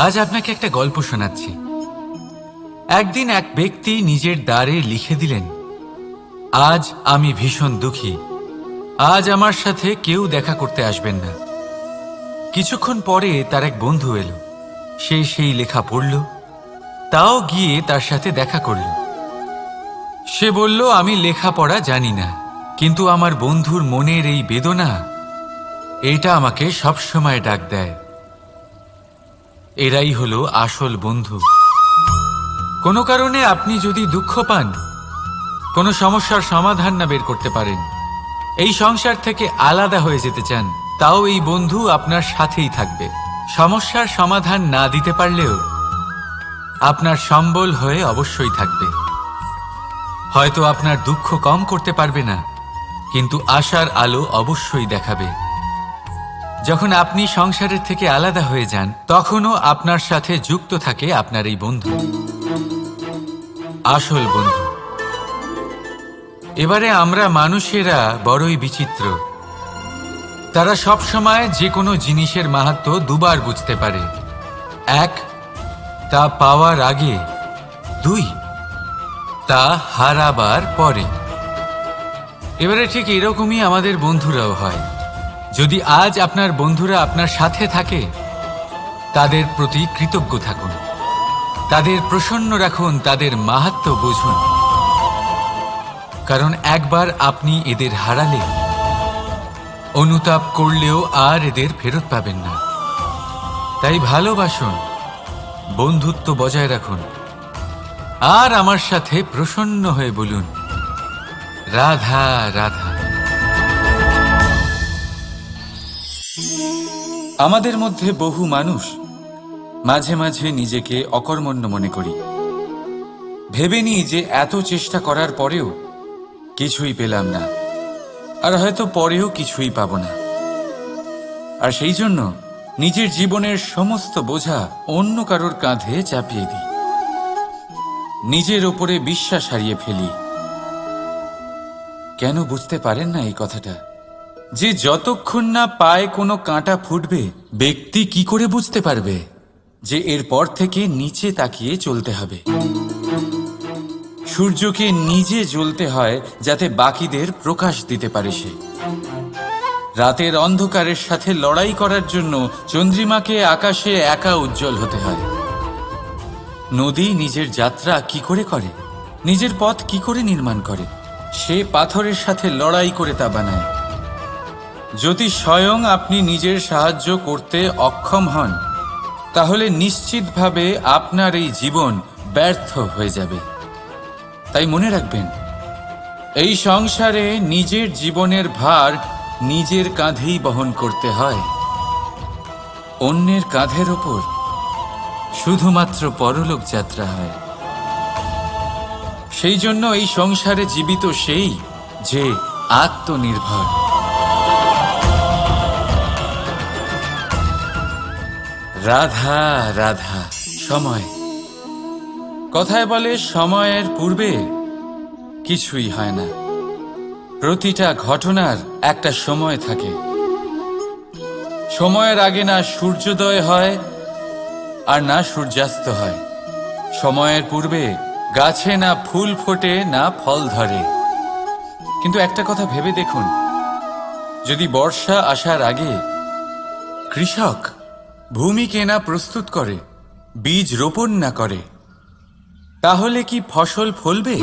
আজ আপনাকে একটা গল্প শোনাচ্ছি। একদিন এক ব্যক্তি নিজের দ্বারে লিখে দিলেন, আজ আমি ভীষণ দুঃখী, আজ আমার সাথে কেউ দেখা করতে আসবেন না। কিছুক্ষণ পরে তার এক বন্ধু এলো, সে সেই লেখা পড়ল, তাও গিয়ে তার সাথে দেখা করল। সে বলল, আমি লেখাপড়া জানি না, কিন্তু আমার বন্ধুর মনের এই বেদনা, এটা আমাকে সবসময় ডাক দেয়। এরাই হলো আসল বন্ধু। কোনো কারণে আপনি যদি দুঃখ পান, কোনো সমস্যার সমাধান না বের করতে পারেন, এই সংসার থেকে আলাদা হয়ে যেতে চান, তাও এই বন্ধু আপনার সাথেই থাকবে। সমস্যার সমাধান না দিতে পারলেও আপনার সম্বল হয়ে অবশ্যই থাকবে। হয়তো আপনার দুঃখ কম করতে পারবে না, কিন্তু আশার আলো অবশ্যই দেখাবে। যখন আপনি সংসারের থেকে আলাদা হয়ে যান, তখনও আপনার সাথে যুক্ত থাকে আপনার এই বন্ধু, আসল বন্ধু। এবারে আমরা মানুষেরা বড়ই বিচিত্র। তারা সব সময় যে কোনো জিনিসের মাহাত্ম্য দুবার বুঝতে পারে। এক, তা পাওয়ার আগে। দুই, তা হারাবার পরে। এবারে ঠিক এরকমই আমাদের বন্ধুরাও হয়। যদি আজ আপনার বন্ধুরা আপনার সাথে থাকে, তাদের প্রতি কৃতজ্ঞ থাকুন, তাদের প্রসন্ন রাখুন, তাদের মাহাত্ম্য বুঝুন। কারণ একবার আপনি এদের হারালে অনুতাপ করলেও আর এদের ফেরত পাবেন না। তাই ভালোবাসুন, বন্ধুত্ব বজায় রাখুন, আর আমার সাথে প্রসন্ন হয়ে বলুন, রাধা রাধা। আমাদের মধ্যে বহু মানুষ মাঝে মাঝে নিজেকে অকর্মণ্য মনে করি। ভেবে নিই যে এত চেষ্টা করার পরেও কিছুই পেলাম না, আর হয়তো পরেও কিছুই পাব না। আর সেই জন্য নিজের জীবনের সমস্ত বোঝা অন্য কারোর কাঁধে চাপিয়ে দিই, নিজের ওপরে বিশ্বাস হারিয়ে ফেলি। কেন বুঝতে পারেন না এই কথাটা? যে যতক্ষণ না পায়ে কোনো কাঁটা ফুটবে, ব্যক্তি কি করে বুঝতে পারবে যে এরপর থেকে নিচে তাকিয়ে চলতে হবে? সূর্যকে নিজে জ্বলতে হয় যাতে বাকিদের প্রকাশ দিতে পারে সে। রাতের অন্ধকারের সাথে লড়াই করার জন্য চন্দ্রিমাকে আকাশে একা উজ্জ্বল হতে হয়। নদী নিজের যাত্রা কি করে করে, নিজের পথ কি করে নির্মাণ করে? সে পাথরের সাথে লড়াই করে তা বানায়। যদি স্বয়ং আপনি নিজের সাহায্য করতে অক্ষম হন, তাহলে নিশ্চিতভাবে আপনার এই জীবন ব্যর্থ হয়ে যাবে। তাই মনে রাখবেন, এই সংসারে নিজের জীবনের ভার নিজের কাঁধেই বহন করতে হয়। অন্যের কাঁধের ওপর শুধুমাত্র পরলোক যাত্রা হয়। সেই জন্য এই সংসারে জীবিত সেই যে আত্মনির্ভর। রাধা রাধা। সময়, কথায় বলে সময়ের পূর্বে কিছুই হয় না। প্রতিটা ঘটনার একটা সময় থাকে। সময়ের আগে না সূর্যোদয় হয় আর না সূর্যাস্ত হয়। সময়ের পূর্বে গাছে না ফুল ফোটে না ফল ধরে। কিন্তু একটা কথা ভেবে দেখুন, যদি বর্ষা আসার আগে কৃষক ভূমিকে না প্রস্তুত করে, বীজ রোপণ না করে, তাহলে কি ফসল ফলবে?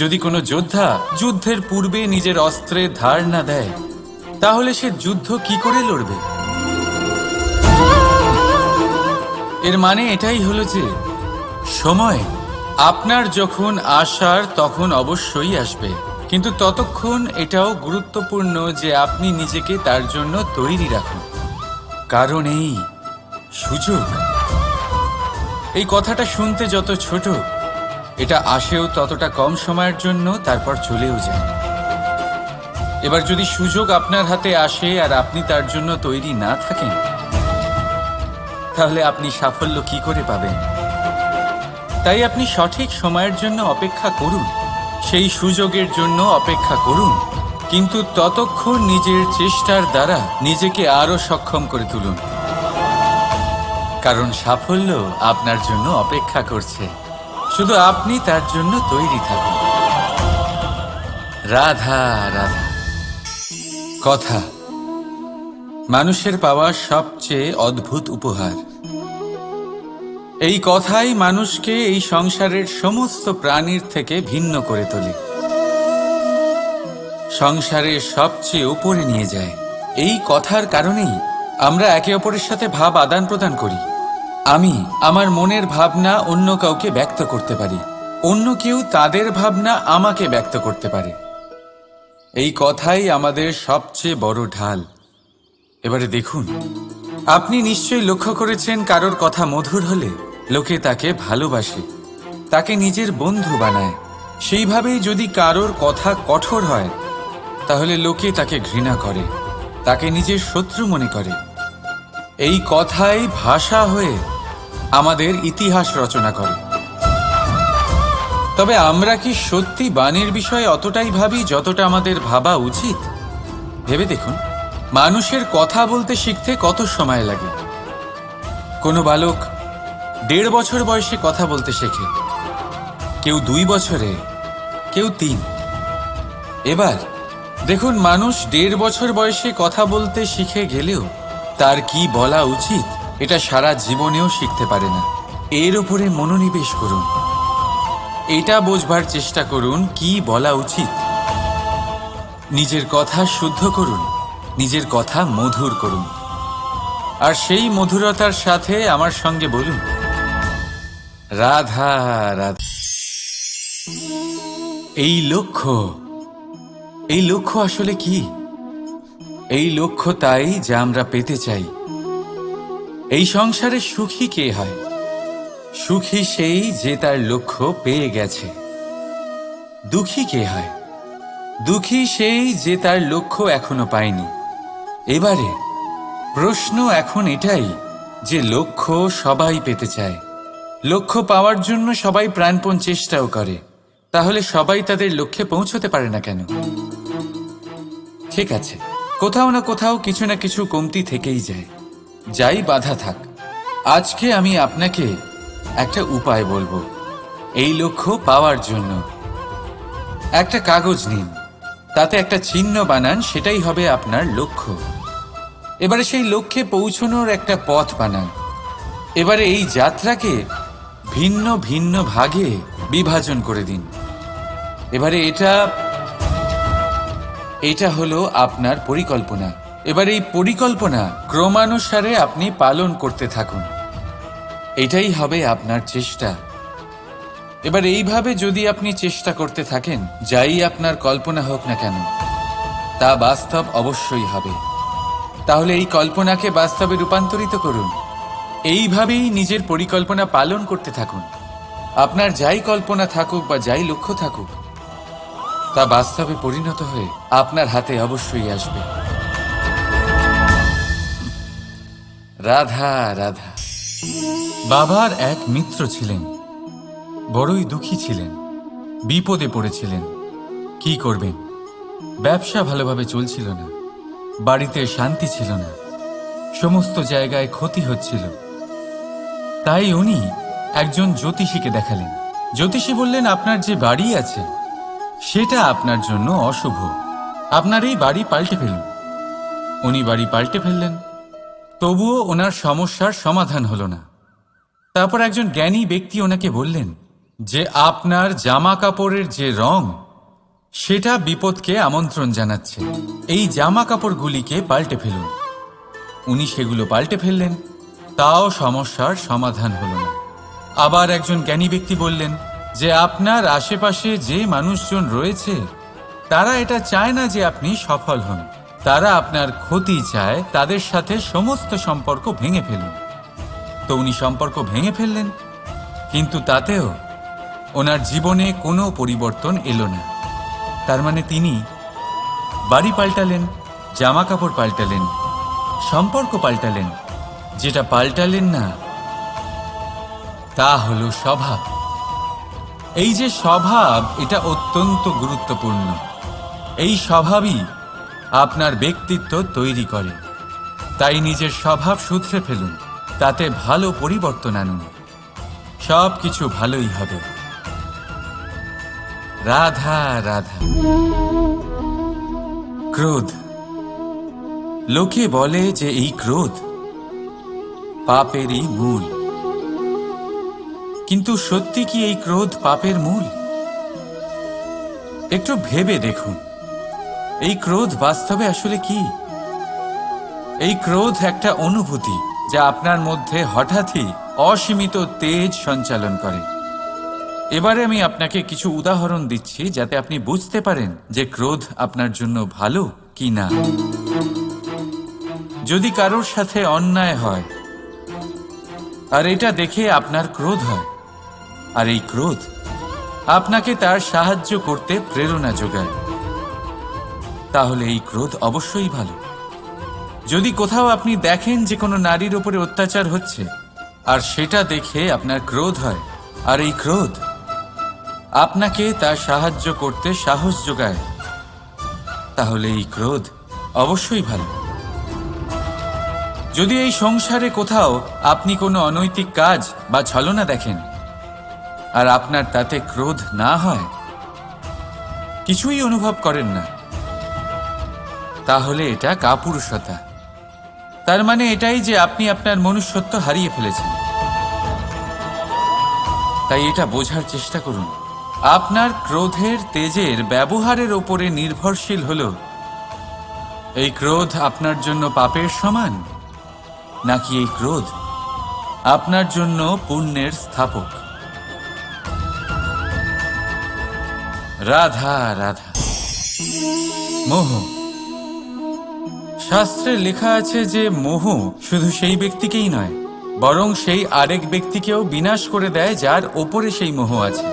যদি কোনো যোদ্ধা যুদ্ধের পূর্বে নিজের অস্ত্রের ধার না দেয়, তাহলে সে যুদ্ধ কি করে লড়বে? এর মানে এটাই হলো যে সময় আপনার যখন আসার তখন অবশ্যই আসবে, কিন্তু ততক্ষণ এটাও গুরুত্বপূর্ণ যে আপনি নিজেকে তার জন্য তৈরি রাখুন। কারণ এই সুযোগ, এই কথাটা শুনতে যত ছোট, এটা আসেও ততটা কম সময়ের জন্য, তারপর চলেও যায়। এবার যদি সুযোগ আপনার হাতে আসে আর আপনি তার জন্য তৈরি না থাকেন, তাহলে আপনি সাফল্য কি করে পাবেন? তাই আপনি সঠিক সময়ের জন্য অপেক্ষা করুন, সেই সুযোগের জন্য অপেক্ষা করুন, কিন্তু ততক্ষণ নিজের চেষ্টার দ্বারা নিজেকে আরো সক্ষম করে তুলুন। কারণ সাফল্য আপনার জন্য অপেক্ষা করছে, শুধু আপনি তার জন্য তৈরি থাকুন। রাধা রাধা। কথা মানুষের পাওয়া সবচেয়ে অদ্ভুত উপহার। এই কথাই মানুষকে এই সংসারের সমস্ত প্রাণীর থেকে ভিন্ন করে তোলে, সংসারের সবচেয়ে উপরে নিয়ে যায়। এই কথার কারণেই আমরা একে অপরের সাথে ভাব আদান প্রদান করি। আমি আমার মনের ভাবনা অন্য কাউকে ব্যক্ত করতে পারি, অন্য কেউ তাদের ভাবনা আমাকে ব্যক্ত করতে পারে। এই কথাই আমাদের সবচেয়ে বড় ঢাল। এবারে দেখুন, আপনি নিশ্চয়ই লক্ষ্য করেছেন কারোর কথা মধুর হলে লোকে তাকে ভালোবাসে, তাকে নিজের বন্ধু বানায়। সেইভাবেই যদি কারোর কথা কঠোর হয় তাহলে লোকে তাকে ঘৃণা করে, তাকে নিজের শত্রু মনে করে। এই কথাই ভাষা হয়ে আমাদের ইতিহাস রচনা করে। তবে আমরা কি সত্যি বাণীর বিষয়ে অতটাই ভাবি যতটা আমাদের ভাবা উচিত? ভেবে দেখুন, মানুষের কথা বলতে শিখতে কত সময় লাগে। কোনো বালক 1.5 বছর বয়সে কথা বলতে শেখে, কেউ 2 বছরে, কেউ 3। এবার দেখুন, মানুষ 1.5 বছর বয়সে কথা বলতে শিখে গেলেও তার কি বলা উচিত এটা সারা জীবনেও শিখতে পারে না। এর উপরে মনোনিবেশ করুন, এটা বোঝবার চেষ্টা করুন কি বলা উচিত। নিজের কথা শুদ্ধ করুন, নিজের কথা মধুর করুন, আর সেই মধুরতার সাথে আমার সঙ্গে বলুন, রাধা রাধা। এই লক্ষ্য আসলে কি? এই লক্ষ্য তাই যা আমরা পেতে চাই। এই সংসারে সুখী কে হয়? সুখী সেই যে তার লক্ষ্য পেয়ে গেছে। দুঃখী কে হয়? দুঃখী সেই যে তার লক্ষ্য এখনো পায়নি। এবারে প্রশ্ন এখন এটাই যে লক্ষ্য সবাই পেতে চায়, লক্ষ্য পাওয়ার জন্য সবাই প্রাণপণ চেষ্টাও করে, তাহলে সবাই তাদের লক্ষ্যে পৌঁছতে পারে না কেন? ঠিক আছে, কোথাও না কোথাও কিছু না কিছু কমতি থেকেই যায়, যাই বাধা থাক। আজকে আমি আপনাকে একটা উপায় বলবো এই লক্ষ্য পাওয়ার জন্য। একটা কাগজ নিন, তাতে একটা চিহ্ন বানান, সেটাই হবে আপনার লক্ষ্য। এবারে সেই লক্ষ্যে পৌঁছানোর একটা পথ বানান। এবারে এই যাত্রাকে ভিন্ন ভিন্ন ভাগে বিভাজন করে দিন। এবারে এটা হলো আপনার পরিকল্পনা। এবার এই পরিকল্পনা ক্রমানুসারে আপনি পালন করতে থাকুন, এটাই হবে আপনার চেষ্টা। এবার এইভাবে যদি আপনি চেষ্টা করতে থাকেন, যাই আপনার কল্পনা হোক না কেন তা বাস্তব অবশ্যই হবে। তাহলে এই কল্পনাকে বাস্তবে রূপান্তরিত করুন। এইভাবেই নিজের পরিকল্পনা পালন করতে থাকুন। আপনার যাই কল্পনা থাকুক বা যাই লক্ষ্য থাকুক, তা বাস্তবে পরিণত হয়ে আপনার হাতে অবশ্যই আসবে। রাধা রাধা। বাবার এক মিত্র ছিলেন, বড়ই দুঃখী ছিলেন, বিপদে পড়েছিলেন। কি করবেন? ব্যবসা ভালোভাবে চলছিল না, বাড়িতে শান্তি ছিল না, সমস্ত জায়গায় ক্ষতি হচ্ছিল। তাই উনি একজন জ্যোতিষীকে দেখালেন। জ্যোতিষী বললেন, আপনার যে বাড়ি আছে সেটা আপনার জন্য অশুভ, আপনার এই বাড়ি পাল্টে ফেলুন। উনি বাড়ি পাল্টে ফেললেন, তবুও ওনার সমস্যার সমাধান হলো না। তারপর একজন জ্ঞানী ব্যক্তি ওনাকে বললেন যে আপনার জামা কাপড়ের যে রং সেটা বিপদকে আমন্ত্রণ জানাচ্ছে, এই জামা কাপড়গুলিকে পাল্টে ফেলুন। উনি সেগুলো পাল্টে ফেললেন, তাও সমস্যার সমাধান হলো না। আবার একজন জ্ঞানী ব্যক্তি বললেন যে আপনার আশেপাশে যে মানুষজন রয়েছে তারা এটা চায় না যে আপনি সফল হন, তারা আপনার ক্ষতি চায়, তাদের সাথে সমস্ত সম্পর্ক ভেঙে ফেলুন। তো উনি সম্পর্ক ভেঙে ফেললেন, কিন্তু তাতেও ওনার জীবনে কোনো পরিবর্তন এলো না। তার মানে তিনি বাড়ি পাল্টালেন, জামা কাপড় পাল্টালেন, সম্পর্ক পাল্টালেন, যেটা পাল্টালেন না তা হলো স্বভাব। এই যে স্বভাব, এটা অত্যন্ত গুরুত্বপূর্ণ। এই স্বভাবই আপনার ব্যক্তিত্ব তৈরি করে। তাই নিজের স্বভাব শুধরে ফেলুন, তাতে ভালো পরিবর্তন আনুন, সব কিছু ভালোই হবে। রাধা রাধা। ক্রোধ। লোকে বলে যে এই ক্রোধ পাপেরই মূল, কিন্তু সত্যি কি এই ক্রোধ পাপের মূল? একটু ভেবে দেখুন, এই ক্রোধ বাস্তবে আসলে কি? এই ক্রোধ একটা অনুভূতি যা আপনার মধ্যে হঠাৎই অসীমিত তেজ সঞ্চালন করে। এবারে আমি আপনাকে কিছু উদাহরণ দিচ্ছি যাতে আপনি বুঝতে পারেন যে ক্রোধ আপনার জন্য ভালো কি না। যদি কারোর সাথে অন্যায় হয় আর এটা দেখে আপনার ক্রোধ হয়, আর এই ক্রোধ আপনাকে তার সাহায্য করতে প্রেরণা যোগায়, তাহলে এই ক্রোধ অবশ্যই ভালো। যদি কোথাও আপনি দেখেন যে কোনো নারীর উপরে অত্যাচার হচ্ছে আর সেটা দেখে আপনার ক্রোধ হয়, আর এই ক্রোধ আপনাকে তার সাহায্য করতে সাহস যোগায়, তাহলে এই ক্রোধ অবশ্যই ভালো। যদি এই সংসারে কোথাও আপনি কোনো অনৈতিক কাজ বা ছলনা দেখেন আর আপনার তাতে ক্রোধ না হয়, কিছুই অনুভব করেন না, তাহলে এটা কাপুরুষতা। তার মানে এটাই যে আপনি আপনার মনুষ্যত্ব হারিয়ে ফেলেছেন। তাই এটা বোঝার চেষ্টা করুন, আপনার ক্রোধের তেজের ব্যবহারের ওপরে নির্ভরশীল হলো এই ক্রোধ আপনার জন্য পাপের সমান, নাকি এই ক্রোধ আপনার জন্য পুণ্যের স্থাপক। রাধা রাধা। মোহ। শাস্ত্রে লেখা আছে যে মোহ শুধু সেই ব্যক্তিকেই নয়, বরং সেই আরেক ব্যক্তিকেও বিনাশ করে দেয় যার ওপরে সেই মোহ আছে।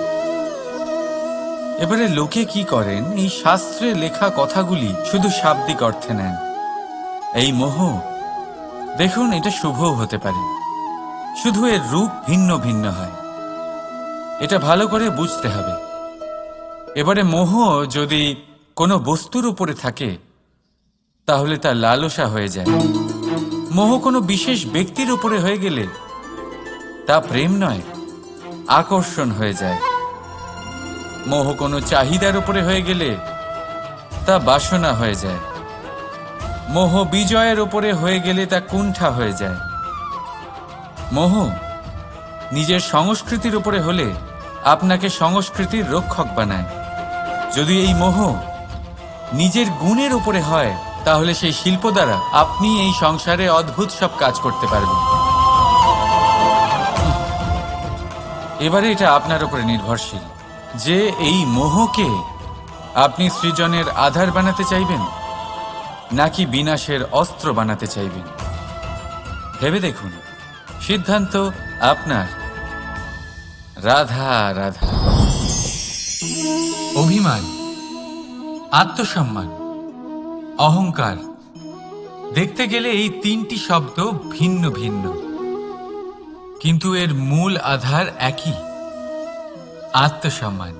এবারে লোকে কি করেন, এই শাস্ত্রে লেখা কথাগুলি শুধু শাব্দিক অর্থে নেন। এই মোহ, দেখুন, এটা শুভও হতে পারে, শুধু এর রূপ ভিন্ন ভিন্ন হয়। এটা ভালো করে বুঝতে হবে। এবারে মোহ যদি কোনো বস্তুর উপরে থাকে তাহলে তা লালসা হয়ে যায়। মোহ কোনো বিশেষ ব্যক্তির উপরে হয়ে গেলে তা প্রেম নয়, আকর্ষণ হয়ে যায়। মোহ কোনো চাহিদার উপরে হয়ে গেলে তা বাসনা হয়ে যায়। মোহ বিজয়ের উপরে হয়ে গেলে তা কুণ্ঠা হয়ে যায়। মোহ নিজের সংস্কৃতির উপরে হলে আপনাকে সংস্কৃতির রক্ষক বানায়। যদি এই মোহ নিজের গুণের উপরে হয় তাহলে সেই শিল্প দ্বারা আপনি এই সংসারে অদ্ভুত সব কাজ করতে পারবেন। এবারে এটা আপনার উপরে নির্ভরশীল যে এই মোহকে আপনি সৃজনের আধার বানাতে চাইবেন নাকি বিনাশের অস্ত্র বানাতে চাইবেন। ভেবে দেখুন, সিদ্ধান্ত আপনার। রাধা রাধা। অভিমান, আত্মসম্মান, অহংকার, দেখতে গেলে এই তিনটি শব্দ ভিন্ন ভিন্ন, কিন্তু এর মূল আধার একই, আত্মসম্মান।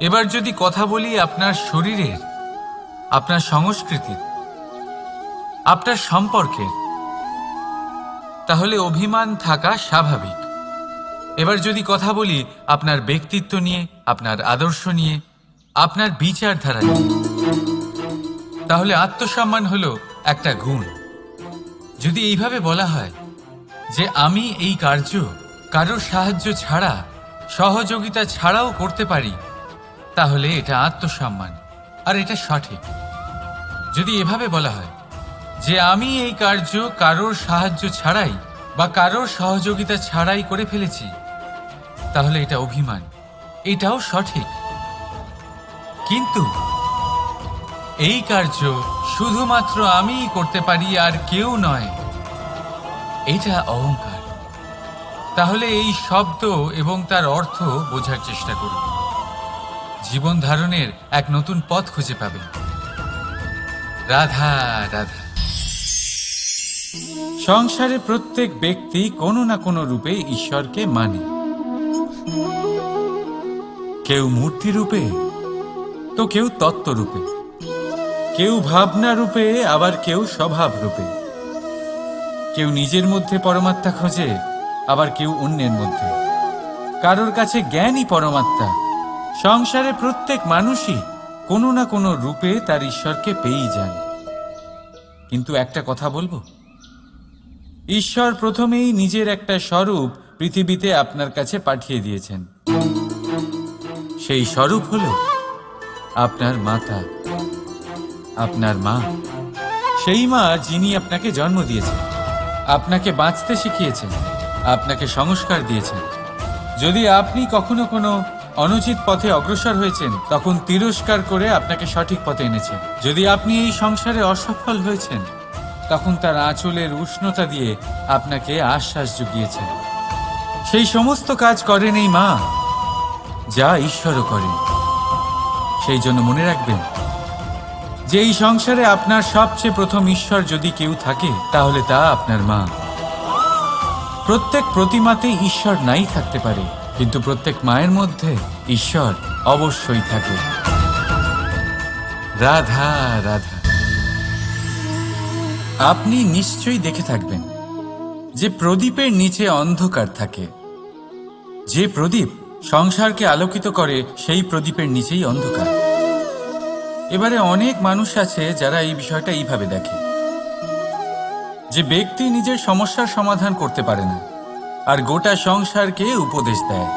এবার যদি কথা বলি আপনার শরীরের, আপনার সংস্কৃতির, আপনার সম্পর্কের, তাহলে অভিমান থাকা স্বাভাবিক। এবার যদি কথা বলি আপনার ব্যক্তিত্ব নিয়ে, আপনার আদর্শ নিয়ে, আপনার বিচারধারা নিয়ে, তাহলে আত্মসম্মান হলো একটা গুণ। যদি এইভাবে বলা হয় যে আমি এই কার্য কারোর সাহায্য ছাড়া, সহযোগিতা ছাড়াও করতে পারি, তাহলে এটা আত্মসম্মান, আর এটা সঠিক। যদি এভাবে বলা হয় যে আমি এই কার্য কারোর সাহায্য ছাড়াই বা কারোর সহযোগিতা ছাড়াই করে ফেলেছি, তাহলে এটা অভিমান, এটাও সঠিক। কিন্তু এই কার্য শুধুমাত্র আমিই করতে পারি আর কেউ নয়, এটা অহংকার। তাহলে এই শব্দ এবং তার অর্থ বোঝার চেষ্টা করুন। জীবন ধারণের এক নতুন পথ খুঁজে পাবেন। রাধা রাধা। সংসারে প্রত্যেক ব্যক্তি কোনো না কোনো রূপে ঈশ্বরকে মানে। কেউ মূর্তি রূপে, তো কেউ তত্ত্ব রূপে, কেউ ভাবনা রূপে, আবার কেউ স্বভাব রূপে। কেউ নিজের মধ্যে পরমাত্মা খোঁজে, আবার কেউ অন্যের মধ্যে। কারোর কাছে জ্ঞানই পরমাত্মা। সংসারে প্রত্যেক মানুষই কোনো না কোনো রূপে তার ঈশ্বরকে পেয়েই যান। কিন্তু একটা কথা বলবো, ঈশ্বর প্রথমেই নিজের একটা স্বরূপ পৃথিবীতে আপনার কাছে পাঠিয়ে দিয়েছেন। সেই স্বরূপ হলো আপনার মাতা, আপনার মা। সেই মা যিনি আপনাকে জন্ম দিয়েছেন, আপনাকে বাঁচতে শিখিয়েছেন, আপনাকে সংস্কার দিয়েছেন। যদি আপনি কখনো কোনো অনুচিত পথে অগ্রসর হয়েছেন, তখন তিরস্কার করে আপনাকে সঠিক পথে এনেছেন। যদি আপনি এই সংসারে অসফল হয়েছেন, তখন তার আঁচলের উষ্ণতা দিয়ে আপনাকে আশ্বাস জুগিয়েছেন। সেই সমস্ত কাজ করেন এই মা, যা ঈশ্বরও করেন। সেই জন্য মনে রাখবেন যে এই সংসারে আপনার সবচেয়ে প্রথম ঈশ্বর যদি কেউ থাকে, তাহলে তা আপনার মা। প্রত্যেক প্রতিমাতে ঈশ্বর নাই থাকতে পারে, কিন্তু প্রত্যেক মায়ের মধ্যে ঈশ্বর অবশ্যই থাকে। রাধা রাধা। আপনি নিশ্চয়ই দেখে থাকবেন যে প্রদীপের নিচে অন্ধকার থাকে। যে প্রদীপ সংসারকে আলোকিত করে, সেই প্রদীপের নিচেই অন্ধকার। এবারে অনেক মানুষ আছে যারা এই বিষয়টা এইভাবে দেখে যে ব্যক্তি নিজের সমস্যার সমাধান করতে পারে না, আর গোটা সংসারকে উপদেশ দেয়।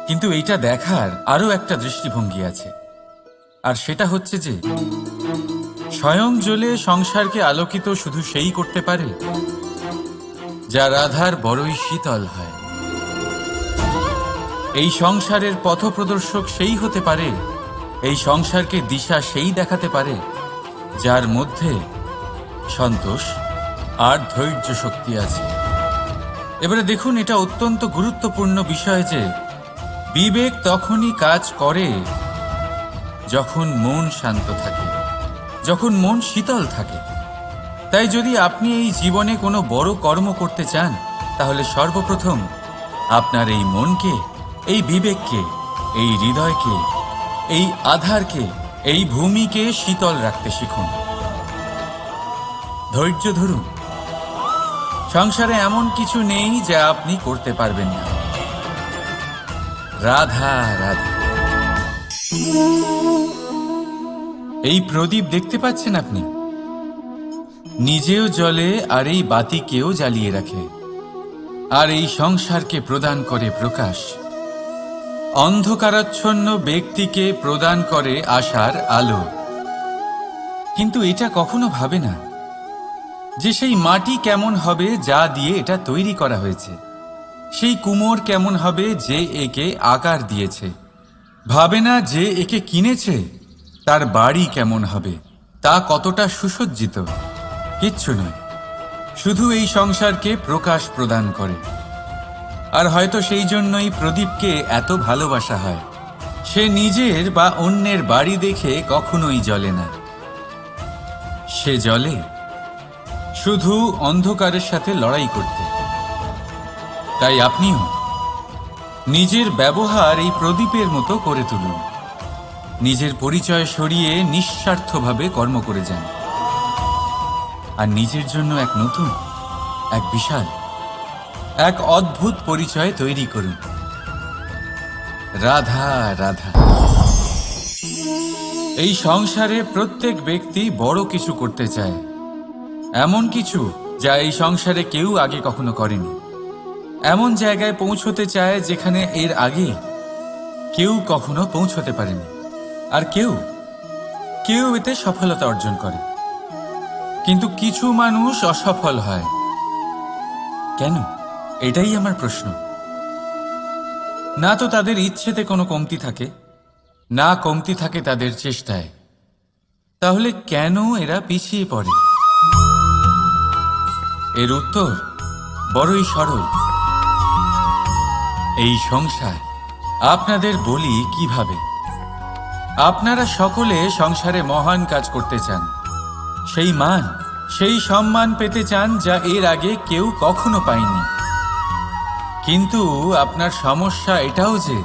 কিন্তু এইটা দেখার আরো একটা দৃষ্টিভঙ্গি আছে, আর সেটা হচ্ছে যে স্বয়ং জ্বলে সংসারকে আলোকিত শুধু সেই করতে পারে যা রাধার বড়ই শীতল হয়। এই সংসারের পথপ্রদর্শক সেই হতে পারে, এই সংসারকে দিশা সেই দেখাতে পারে যার মধ্যে সন্তোষ আর ধৈর্য শক্তি আছে। এবারে দেখুন, এটা অত্যন্ত গুরুত্বপূর্ণ বিষয় যে বিবেক তখনই কাজ করে যখন মন শান্ত থাকে, যখন মন শীতল থাকে। তাই যদি আপনি এই জীবনে কোনো বড় কর্ম করতে চান, তাহলে সর্বপ্রথম আপনার এই মনকে, এই বিবেককে, এই হৃদয়কে, এই আধারকে, এই ভূমিকে শীতল রাখতে শিখুন। ধৈর্য ধরুন। সংসারে এমন কিছু নেই যা আপনি করতে পারবেন না। রাধা রাধা। এই প্রদীপ দেখতে পাচ্ছেন আপনি? নিজেও জ্বলে আর এই বাতিকেও জ্বালিয়ে রাখে, আর এই সংসারকে প্রদান করে প্রকাশ। অন্ধকারাচ্ছন্ন ব্যক্তিকে প্রদান করে আশার আলো। কিন্তু এটা কখনো ভাবে না যে সেই মাটি কেমন হবে যা দিয়ে এটা তৈরি করা হয়েছে, সেই কুমোর কেমন হবে যে একে আকার দিয়েছে। ভাবে না যে একে কিনেছে তার বাড়ি কেমন হবে, তা কতটা সুসজ্জিত। কিচ্ছু নয়, শুধু এই সংসারকে প্রকাশ প্রদান করে। আর হয়তো সেই জন্যই প্রদীপকে এত ভালোবাসা হয়। সে নিজের বা অন্যের বাড়ি দেখে কখনোই জ্বলে না। সে জ্বলে শুধু অন্ধকারের সাথে লড়াই করতে। তাই আপনিও নিজের ব্যবহার এই প্রদীপের মতো করে তুলুন। নিজের পরিচয় সরিয়ে নিঃস্বার্থভাবে কর্ম করে যান, আর নিজের জন্য এক নতুন, এক বিশাল, এক অদ্ভুত পরিচয় তৈরি করুন। রাধা রাধা। এই সংসারে প্রত্যেক ব্যক্তি বড় কিছু করতে চায়, এমন কিছু যা এই সংসারে কেউ আগে কখনো করেনি। এমন জায়গায় পৌঁছতে চায় যেখানে এর আগে কেউ কখনো পৌঁছতে পারেনি। আর কেউ এতে সফলতা অর্জন করে। কিন্তু কিছু মানুষ অসফল হয় কেন? এটাই আমার প্রশ্ন। না তো তাদের ইচ্ছেতে কোনো কমতি থাকে, না কমতি থাকে তাদের চেষ্টায়। তাহলে কেন এরা পিছিয়ে পড়ে? এর উত্তর বড়ই সরল। এই সংসার আপনাদের বলি কিভাবে। আপনারা সকলে সংসারে মহান কাজ করতে চান, সেই মান, সেই সম্মান পেতে চান যা এর আগে কেউ কখনো পায়নি। কিন্তু আপনার সমস্যা এটাও যে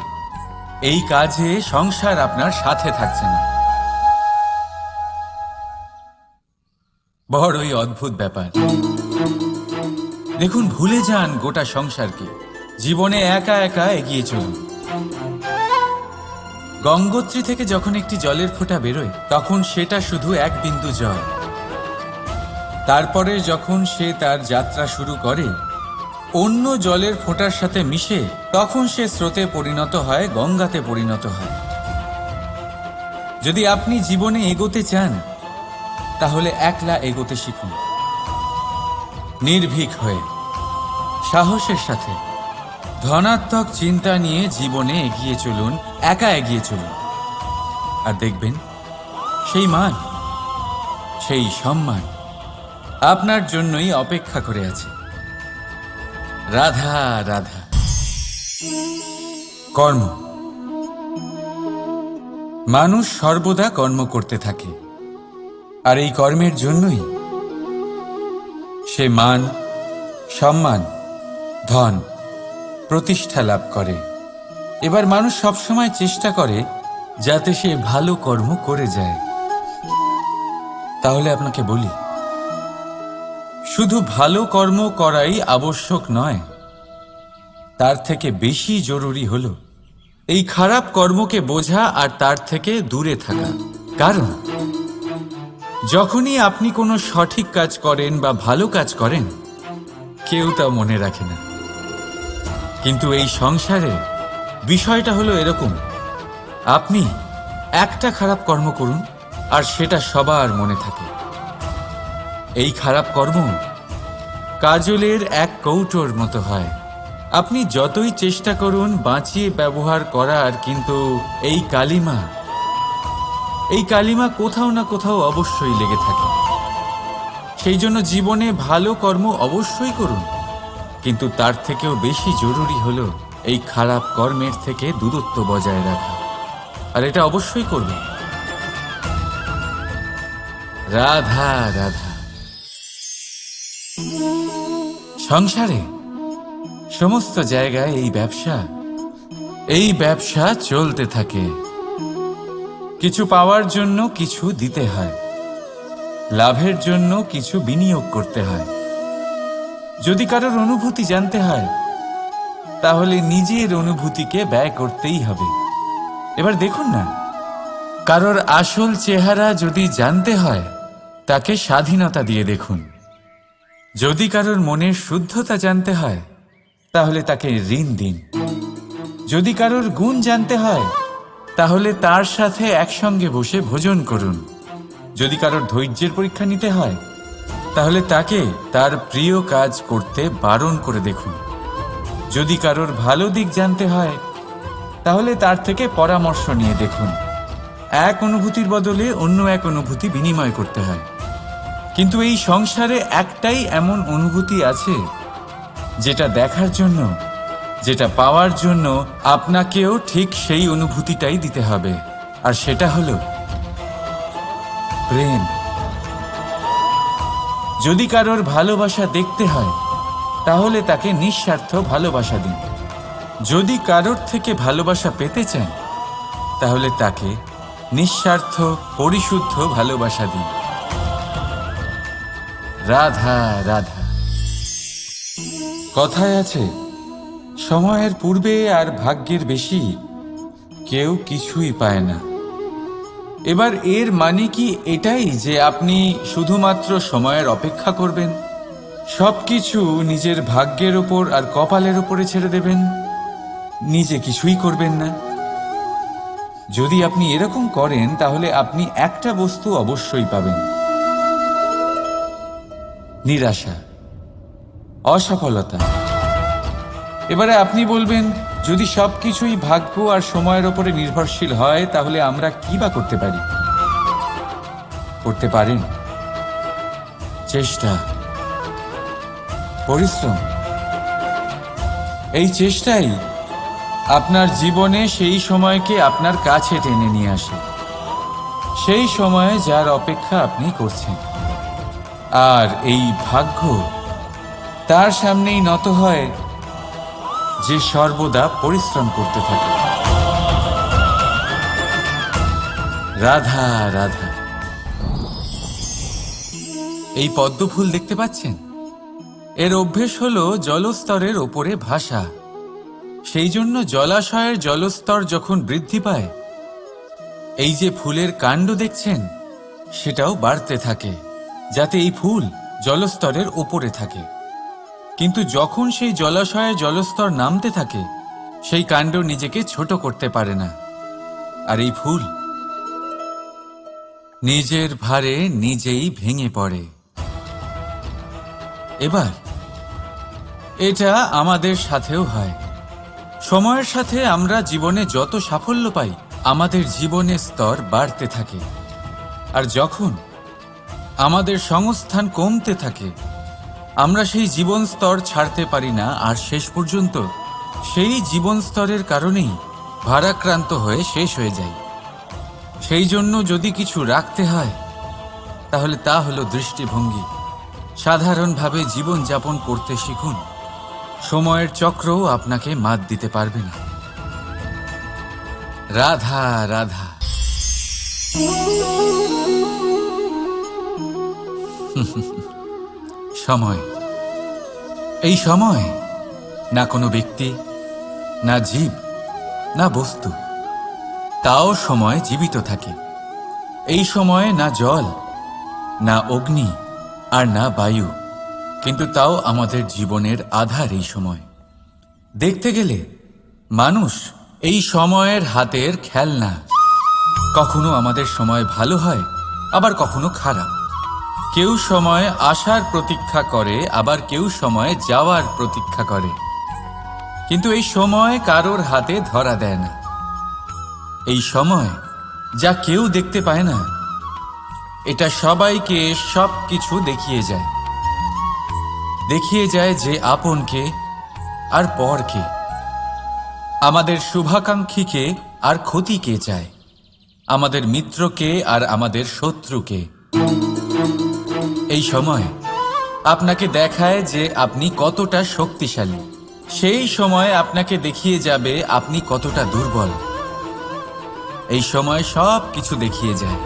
এই কাজে সংসার আপনার সাথে থাকছে না। বড়ই অদ্ভুত ব্যাপার। দেখুন, ভুলে যান গোটা সংসারকে, জীবনে একা একা এগিয়ে চলুন। গঙ্গোত্রী থেকে যখন একটি জলের ফোঁটা বেরোয় তখন সেটা শুধু এক বিন্দু জল। তারপরে যখন সে তার যাত্রা শুরু করে অন্য জলের ফোঁটার সাথে মিশে, তখন সে স্রোতে পরিণত হয়, গঙ্গাতে পরিণত হয়। যদি আপনি জীবনে এগোতে চান তাহলে একলা এগোতে শিখুন, নির্ভীক হয়ে, সাহসের সাথে, ধনাত্মক চিন্তা নিয়ে জীবনে এগিয়ে চলুন, একা এগিয়ে চলুন। আর দেখবেন সেই মান, সেই সম্মান আপনার জন্যই অপেক্ষা করে আছে। রাধা রাধা। কর্ম। মানুষ সর্বদা কর্ম করতে থাকে, আর এই কর্মের জন্যই সে মান, সম্মান, ধন, প্রতিষ্ঠা লাভ করে। এবার মানুষ সবসময় চেষ্টা করে যাতে সে ভালো কর্ম করে যায়। তাহলে আপনাকে বলি, শুধু ভালো কর্ম করাই আবশ্যক নয়, তার থেকে বেশি জরুরি হলো এই খারাপ কর্মকে বোঝা আর তার থেকে দূরে থাকা। কারণ যখনই আপনি কোনো সঠিক কাজ করেন বা ভালো কাজ করেন, কেউ তা মনে রাখে না। কিন্তু এই সংসারে বিষয়টা হলো এরকম, আপনি একটা খারাপ কর্ম করুন আর সেটা সবার মনে থাকে। এই খারাপ কর্ম কাজলের এক কৌটোর মতো হয়। আপনি যতই চেষ্টা করুন বাঁচিয়ে ব্যবহার করার, কিন্তু এই কালিমা কোথাও না কোথাও অবশ্যই লেগে থাকে। সেই জন্য জীবনে ভালো কর্ম অবশ্যই করুন, কিন্তু তার থেকেও বেশি জরুরি হলো এই খারাপ কর্মের থেকে দূরত্ব বজায় রাখা। আর এটা অবশ্যই করবেন। রাধা রাধা। সংসারে সমস্ত জায়গায় এই ব্যবসা চলতে থাকে। কিছু পাওয়ার জন্য কিছু দিতে হয়, লাভের জন্য কিছু বিনিয়োগ করতে হয়। যদি কারোর অনুভূতি জানতে হয় তাহলে নিজের অনুভূতিকে ব্যয় করতেই হবে। এবার দেখুন না, কারোর আসল চেহারা যদি জানতে হয় তাকে স্বাধীনতা দিয়ে দেখুন। যদি কারোর মনের শুদ্ধতা জানতে হয় তাহলে তাকে ঋণ দিন। যদি কারোর গুণ জানতে হয় তাহলে তার সাথে একসঙ্গে বসে ভোজন করুন। যদি কারোর ধৈর্যের পরীক্ষা নিতে হয় তাহলে তাকে তার প্রিয় কাজ করতে বারণ করে দেখুন। যদি কারোর ভালো দিক জানতে হয় তাহলে তার থেকে পরামর্শ নিয়ে দেখুন। এক অনুভূতির বদলে অন্য এক অনুভূতি বিনিময় করতে হয়। কিন্তু এই সংসারে একটাই এমন অনুভূতি আছে যেটা দেখার জন্য, যেটা পাওয়ার জন্য আপনাকেও ঠিক সেই অনুভূতিটাই দিতে হবে, আর সেটা হলো প্রেম। যদি কারোর ভালোবাসা দেখতে হয় তাহলে তাকে নিঃস্বার্থ ভালোবাসা দিন। যদি কারোর থেকে ভালোবাসা পেতে চান তাহলে তাকে নিঃস্বার্থ পরিশুদ্ধ ভালোবাসা দিন। রাধা রাধা। কথায় আছে, সময়ের পূর্বে আর ভাগ্যের বেশি কেউ কিছুই পায় না। এবার এর মানে কি এটাই যে আপনি শুধুমাত্র সময়ের অপেক্ষা করবেন, সবকিছু নিজের ভাগ্যের ওপর আর কপালের ওপরে ছেড়ে দেবেন, নিজে কিছুই করবেন না? যদি আপনি এরকম করেন তাহলে আপনি একটা বস্তু অবশ্যই পাবেন, নিরাশা, অসফলতা। এবারে আপনি বলবেন, যদি সবকিছুই ভাগ্য আর সময়ের ওপরে নির্ভরশীল হয় তাহলে আমরা কি বা করতে পারি? করতে পারেন চেষ্টা, পরিশ্রম। এই চেষ্টাই আপনার জীবনে সেই সময়কে আপনার কাছে টেনে নিয়ে আসে, সেই সময়ে যার অপেক্ষা আপনি করছেন। আর এই ভাগ্য তার সামনেই নত হয় যে সর্বদা পরিশ্রম করতে থাকে। রাধা রাধা। এই পদ্ম ফুল দেখতে পাচ্ছেন? এর অভ্যেস হলো জলস্তরের ওপরে ভাসা। সেই জন্য জলাশয়ের জলস্তর যখন বৃদ্ধি পায়, এই যে ফুলের কাণ্ড দেখছেন সেটাও বাড়তে থাকে, যাতে এই ফুল জলস্তরের ওপরে থাকে। কিন্তু যখন সেই জলাশয়ে জলস্তর নামতে থাকে, সেই কাণ্ড নিজেকে ছোট করতে পারে না, আর এই ফুল নিজের ভারে নিজেই ভেঙে পড়ে। এবার এটা আমাদের সাথেও হয়। সময়ের সাথে আমরা জীবনে যত সাফল্য পাই, আমাদের জীবনের স্তর বাড়তে থাকে। আর যখন আমাদের সংস্থান কমতে থাকে, আমরা সেই জীবন স্তর ছাড়তে পারি না, আর শেষ পর্যন্ত সেই জীবন স্তরের কারণেই ভারাক্রান্ত হয়ে শেষ হয়ে যাই। সেই জন্য যদি কিছু রাখতে হয়, তাহলে তা হলো দৃষ্টিভঙ্গি। সাধারণভাবে জীবন যাপন করতে শিখুন। সময়ের চক্রও আপনাকে মাত দিতে পারবে না। রাধা রাধা। সময়, এই সময় না কোনো ব্যক্তি, না জীব, না বস্তু, তাও সময় জীবিত থাকে। এই সময়ে না জল, না অগ্নি, আর না বায়ু, কিন্তু তাও আমাদের জীবনের আধার এই সময়। দেখতে গেলে মানুষ এই সময়ের হাতের খেলনা। কখনো আমাদের সময় ভালো হয়, আবার কখনো খারাপ। কেউ সময় আসার প্রতীক্ষা করে, আবার কেউ সময় যাওয়ার প্রতীক্ষা করে, কিন্তু এই সময় কারোর হাতে ধরা দেয় না। এই সময় যা কেউ দেখতে পায় না, এটা সবাইকে সব কিছু দেখিয়ে যায়। দেখিয়ে যায় যে আপন কে আর পর কে, আমাদের শুভাকাঙ্ক্ষীকে আর ক্ষতি কে চায়, আমাদের মিত্রকে আর আমাদের শত্রুকে। এই সময় আপনাকে দেখায় যে আপনি কতটা শক্তিশালী, সেই সময় আপনাকে দেখিয়ে যাবে আপনি কতটা দুর্বল। এই সময় সব কিছু দেখিয়ে যায়।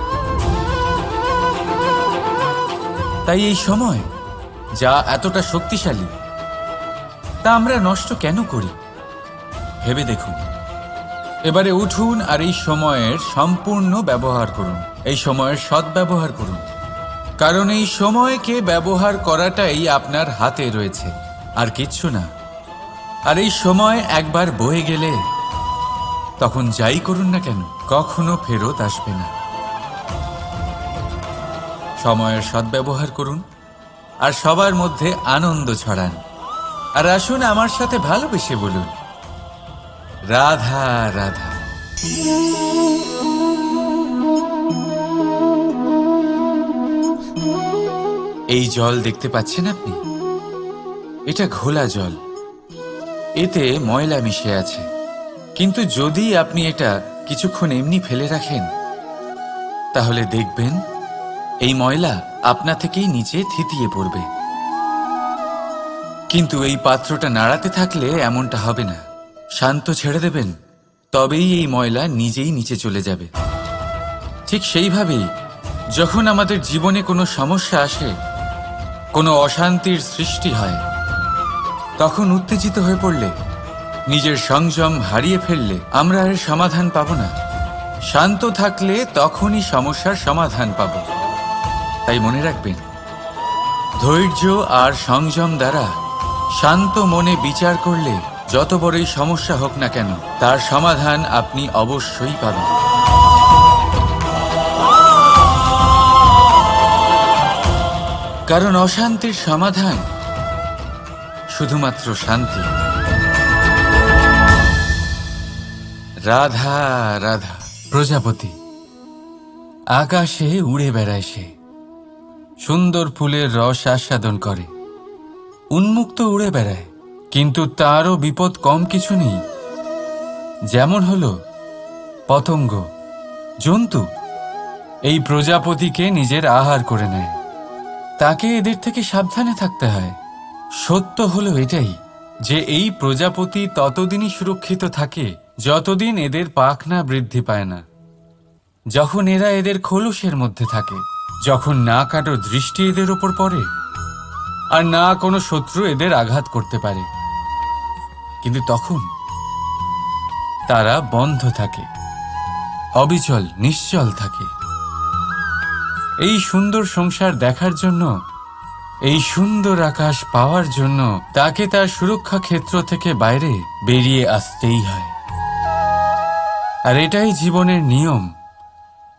তাই এই সময় যা এতটা শক্তিশালী, তা আমরা নষ্ট কেন করি? ভেবে দেখুন। এবারে উঠুন আর এই সময়ের সম্পূর্ণ ব্যবহার করুন। এই সময়ের সদ্ব্যবহার করুন, কারণ এই সময়কে ব্যবহার করাটাই আপনার হাতে রয়েছে, আর কিচ্ছু না। আর এই সময় একবার বয়ে গেলে, তখন যাই করুন না কেন, কখনো ফেরত আসবে না। সময়ের সদ্ব্যবহার করুন আর সবার মধ্যে আনন্দ ছড়ান। আর আসুন আমার সাথে ভালোবেসে বলুন, রাধা রাধা। এই জল দেখতে পাচ্ছেন আপনি? এটা ঘোলা জল, এতে ময়লা মিশে আছে। কিন্তু যদি আপনি এটা কিছুক্ষণ এমনি ফেলে রাখেন, তাহলে দেখবেন এই ময়লা আপনা থেকেই নিচে থিতিয়ে পড়বে। কিন্তু এই পাত্রটা নাড়াতে থাকলে এমনটা হবে না। শান্ত ছেড়ে দেবেন, তবেই এই ময়লা নিজেই নিচে চলে যাবে। ঠিক সেইভাবেই যখন আমাদের জীবনে কোনো সমস্যা আসে, কোনো অশান্তির সৃষ্টি হয়, তখন উত্তেজিত হয়ে পড়লে, নিজের সংযম হারিয়ে ফেললে আমরা এর সমাধান পাব না। শান্ত থাকলে তখনই সমস্যার সমাধান পাব। তাই মনে রাখবেন, ধৈর্য আর সংযম দ্বারা শান্ত মনে বিচার করলে যত বড়ই সমস্যা হোক না কেন, তার সমাধান আপনি অবশ্যই পাবেন। কারণ অশান্তির সমাধান শুধুমাত্র শান্তি। রাধা রাধা। প্রজাপতি আকাশে উড়ে বেড়ায়, সে সুন্দর ফুলের রস আস্বাদন করে, উন্মুক্ত উড়ে বেড়ায়, কিন্তু তারও বিপদ কম কিছু নেই। যেমন হলো পতঙ্গ, জন্তু এই প্রজাপতিকে নিজের আহার করে নেয়। তাকে এদের থেকে সাবধানে থাকতে হয়। সত্য হলো এটাই যে এই প্রজাপতি ততদিনই সুরক্ষিত থাকে যতদিন এদের পাখনা বৃদ্ধি পায় না। যখন এরা এদের খোলসের মধ্যে থাকে, যখন না কারো দৃষ্টি এদের ওপর পড়ে আর না কোনো শত্রু এদের আঘাত করতে পারে, কিন্তু তখন তারা বন্ধ থাকে, অবিচল নিশ্চল থাকে। এই সুন্দর সংসার দেখার জন্য, এই সুন্দর আকাশ পাওয়ার জন্য তাকে তার সুরক্ষা ক্ষেত্র থেকে বাইরে বেরিয়ে আসতেই হয়। আর এটাই জীবনের নিয়ম।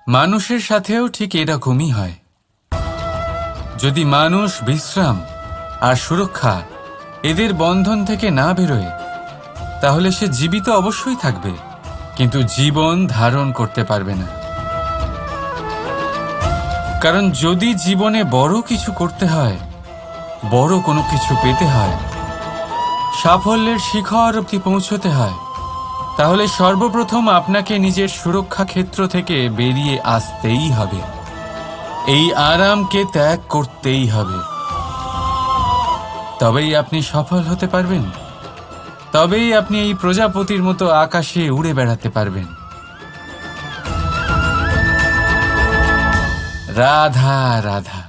মানুষের সাথেও ঠিক এরকমই হয়। যদি মানুষ বিশ্রাম আর সুরক্ষা এদের বন্ধন থেকে না বেরোয়, তাহলে সে জীবিত অবশ্যই থাকবে, কিন্তু জীবন ধারণ করতে পারবে না। কারণ যদি জীবনে বড় কিছু করতে হয়, বড় কোনো কিছু পেতে হয়, সাফল্যের শিখর অবধি পৌঁছতে হয়, তাহলে সর্বপ্রথম আপনাকে নিজের সুরক্ষা ক্ষেত্র থেকে বেরিয়ে আসতেই হবে। এই আরামকে ত্যাগ করতেই হবে। তবেই আপনি সফল হতে পারবেন, তবেই আপনি এই প্রজাপতির মতো আকাশে উড়ে বেড়াতে পারবেন। রাধা রাধা।